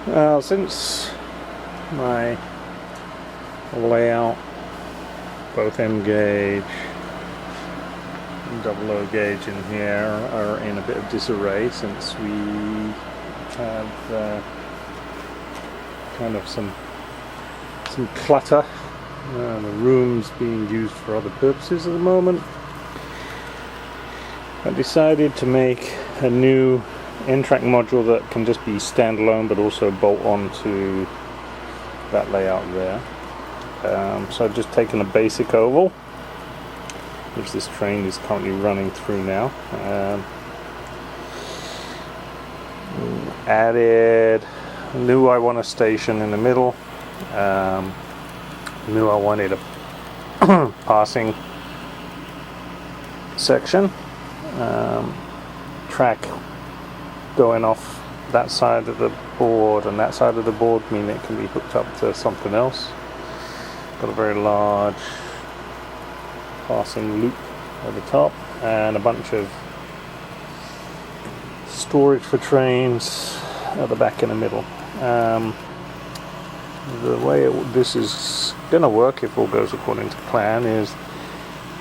Since my layout, both M gauge and double O gauge in here are in a bit of disarray, since we have kind of some clutter. The room's being used for other purposes at the moment. I decided to make a new N-Trak module that can just be standalone but also bolt onto that layout there. So I've just taken a basic oval, which this train is currently running through now. Added, knew I want a station in the middle, knew I wanted a passing section, track going off that side of the board, and that side of the board mean it can be hooked up to something else. Got a very large passing loop at the top and a bunch of storage for trains at the back in the middle. The way this is going to work, if all goes according to plan, is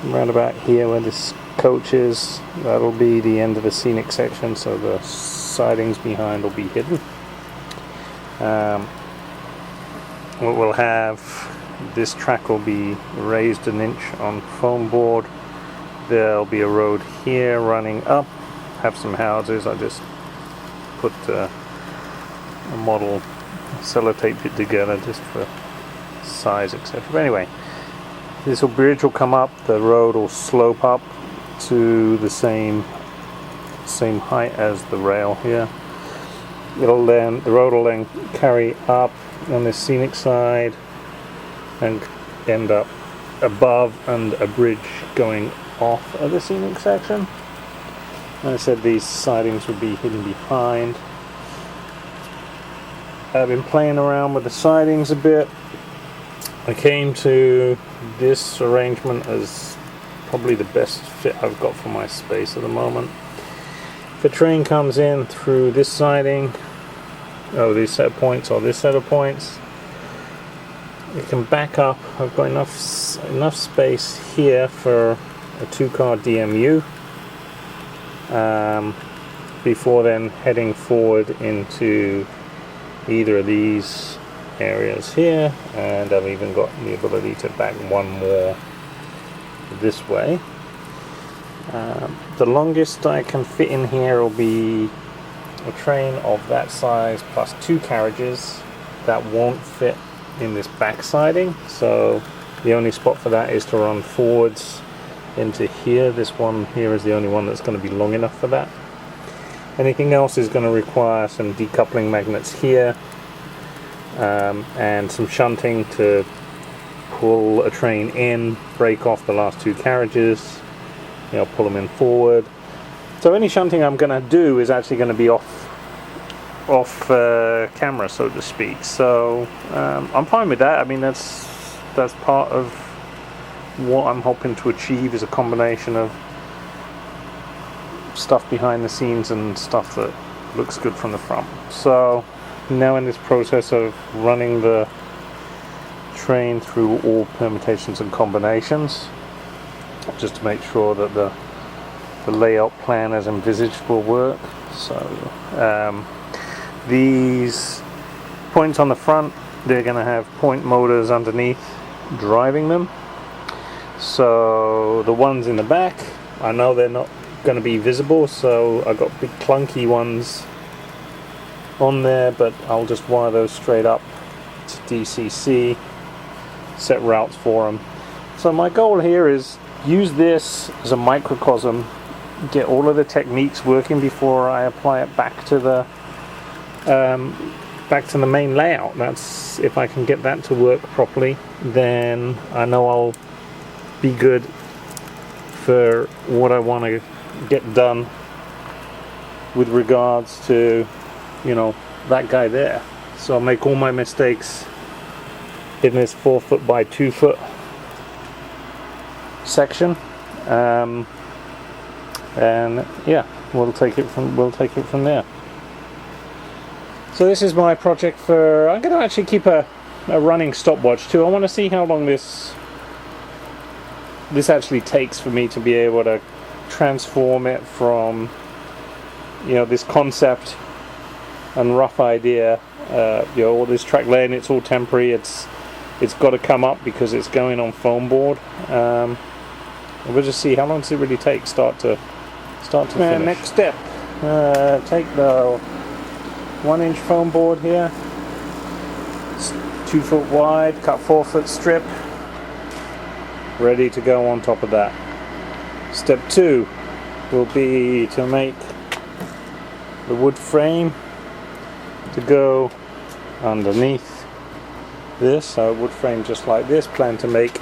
around about here where this coach is. That'll be the end of the scenic section, so the sidings behind will be hidden. What we'll have, this track will be raised an inch on foam board. There'll be a road here running up, have some houses. I just put a model, sellotape it together just for size, etc. But anyway, this bridge will come up, the road will slope up to the same height as the rail here. The road will then carry up on this scenic side and end up above and a bridge going off of the scenic section. And I said these sidings would be hidden behind. I've been playing around with the sidings a bit. I came to this arrangement as probably the best fit I've got for my space at the moment. If a train comes in through this siding, this set of points or this set of points, it can back up. I've got enough space here for a 2-car DMU before then heading forward into either of these areas here, and I've even got the ability to back one more this way. The longest I can fit in here will be a train of that size plus 2 carriages that won't fit in this back siding, so the only spot for that is to run forwards into here. This one here is the only one that's going to be long enough for that. Anything else is going to require some decoupling magnets here, and some shunting to pull a train in, break off the last 2 carriages, pull them in forward. So any shunting I'm going to do is actually going to be off camera, so to speak. So I'm fine with that. I mean, that's part of what I'm hoping to achieve, is a combination of stuff behind the scenes and stuff that looks good from the front. So now in this process of running the train through all permutations and combinations, just to make sure that the layout plan as envisaged will work. So these points on the front, they're going to have point motors underneath driving them. So the ones in the back, I know they're not going to be visible, so I've got big clunky ones on there, but I'll just wire those straight up to DCC, set routes for them. So my goal here is use this as a microcosm, get all of the techniques working before I apply it back to the main layout. That's, if I can get that to work properly, then I know I'll be good for what I want to get done with regards to, that guy there. So I'll make all my mistakes in this 4 foot by 2 foot section, and yeah, we'll take it from there. So this is my project for, I'm going to actually keep a running stopwatch too. I want to see how long this actually takes for me to be able to transform it from, you know, this concept and rough idea, you know, all this track laying, it's all temporary, it's got to come up because it's going on foam board. We'll just see how long does it really take start to finish. Next step, take the 1-inch foam board here, it's 2 foot wide, cut 4 foot strip, ready to go on top of that. Step 2 will be to make the wood frame to go underneath this. So wood frame just like this, plan to make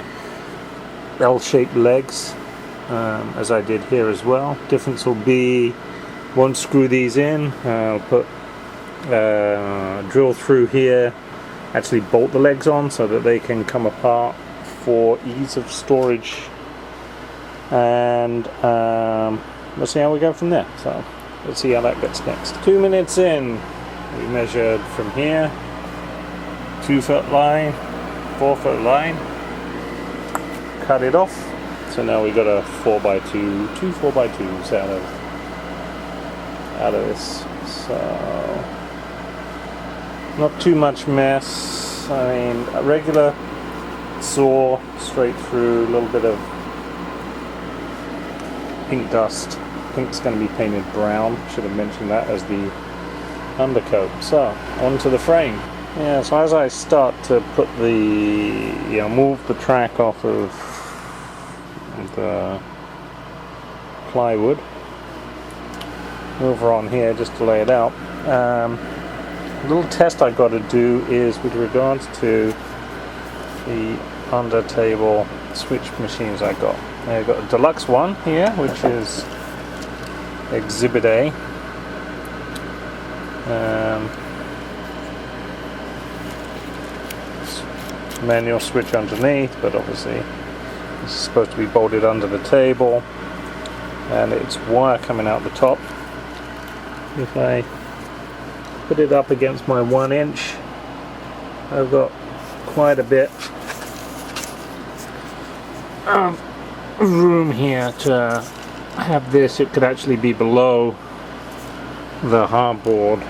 L-shaped legs, as I did here as well. Difference will be, won't screw these in, I'll put drill through here, actually bolt the legs on so that they can come apart for ease of storage, and we'll see how we go from there. So let's see how that gets next. 2 minutes in, we measured from here, 2 foot line, 4 foot line, cut it off. So now we've got a 4x2, 2 4x2s out of this. So not too much mess. I mean, a regular saw straight through, a little bit of pink dust. Pink's going to be painted brown, should have mentioned that as the undercoat. So onto the frame. Yeah, so as I start to put the, you know, move the track off of the plywood, over on here just to lay it out. A little test I've got to do is with regards to the under table switch machines I got. I've got a deluxe one here, which is Exhibit A. Manual switch underneath, but obviously it's supposed to be bolted under the table, and it's wire coming out the top. If I put it up against my 1 inch, I've got quite a bit of room here to have this. It could actually be below the hardboard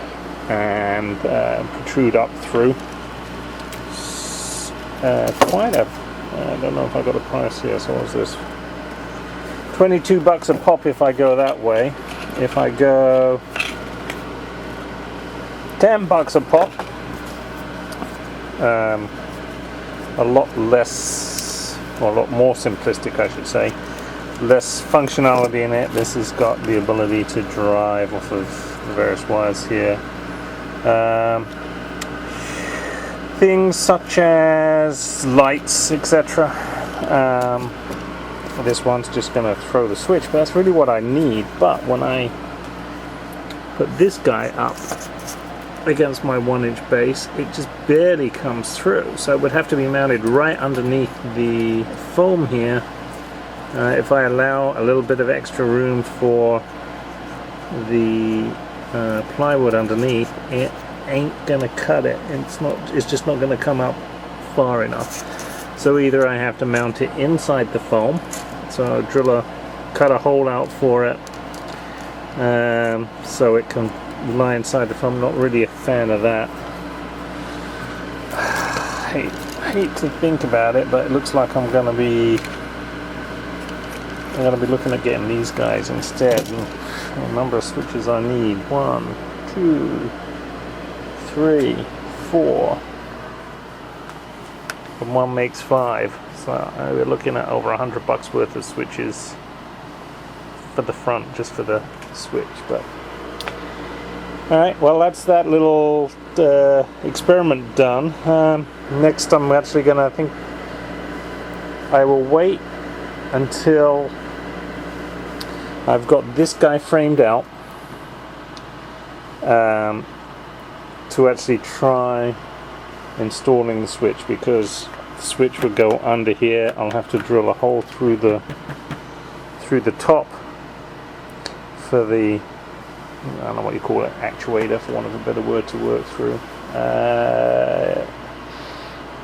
and protrude up through. Quite a, I don't know if I got a price here, so what's this? 22 bucks a pop if I go that way. If I go 10 bucks a pop, a lot less, or a lot more simplistic I should say, less functionality in it. This has got the ability to drive off of the various wires here. Things such as lights, etc. This one's just going to throw the switch, but that's really what I need. But when I put this guy up against my 1 inch base, it just barely comes through. So it would have to be mounted right underneath the foam here. If I allow a little bit of extra room for the plywood underneath, it ain't gonna cut it. It's just not gonna come up far enough. So either I have to mount it inside the foam, so cut a hole out for it, so it can lie inside the foam. Not really a fan of that. I hate to think about it, but it looks like I'm gonna be looking at getting these guys instead. And the number of switches I need: 1, 2, 3, 4, and 1 makes 5. So we're looking at over $100 worth of switches for the front, just for the switch. But alright, well, that's that little experiment done. Next I'm actually gonna, I will wait until I've got this guy framed out to actually try installing the switch, because the switch would go under here. I'll have to drill a hole through the top for the I don't know what you call it, actuator for want of a better word to work through.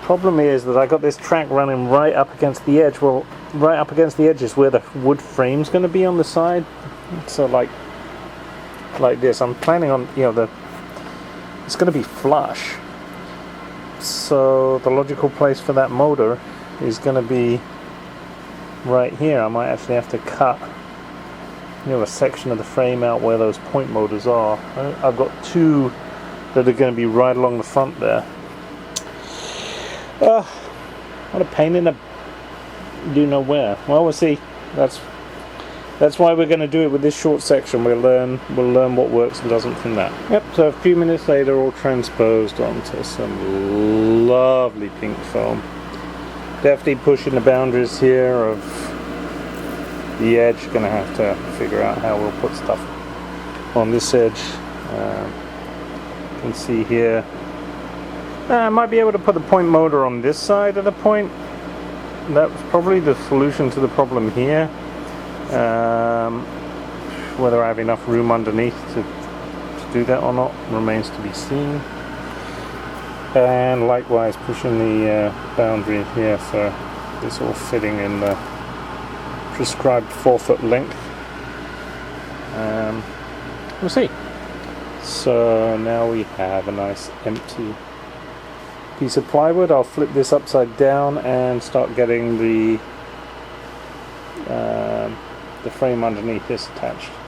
Problem is that I got this track running right up against the edge. Well, right up against the edge is where the wood frame's going to be on the side. So like this, I'm planning on, it's going to be flush. So the logical place for that motor is going to be right here. I might actually have to cut a section of the frame out where those point motors are. I've got two that are going to be right along the front there. What a pain in the do nowhere. Well, we'll see. That's why we're going to do it with this short section. We'll learn what works and doesn't from that. Yep. So a few minutes later, all transposed onto some lovely pink foam. Definitely pushing the boundaries here of the edge. Gonna have to figure out how we'll put stuff on this edge. You can see here. I might be able to put the point motor on this side of the point. That was probably the solution to the problem here. Whether I have enough room underneath to do that or not remains to be seen. And likewise pushing the boundary here for this all fitting in the prescribed 4-foot length. We'll see. So now we have a nice empty piece of plywood. I'll flip this upside down and start getting the frame underneath this attached.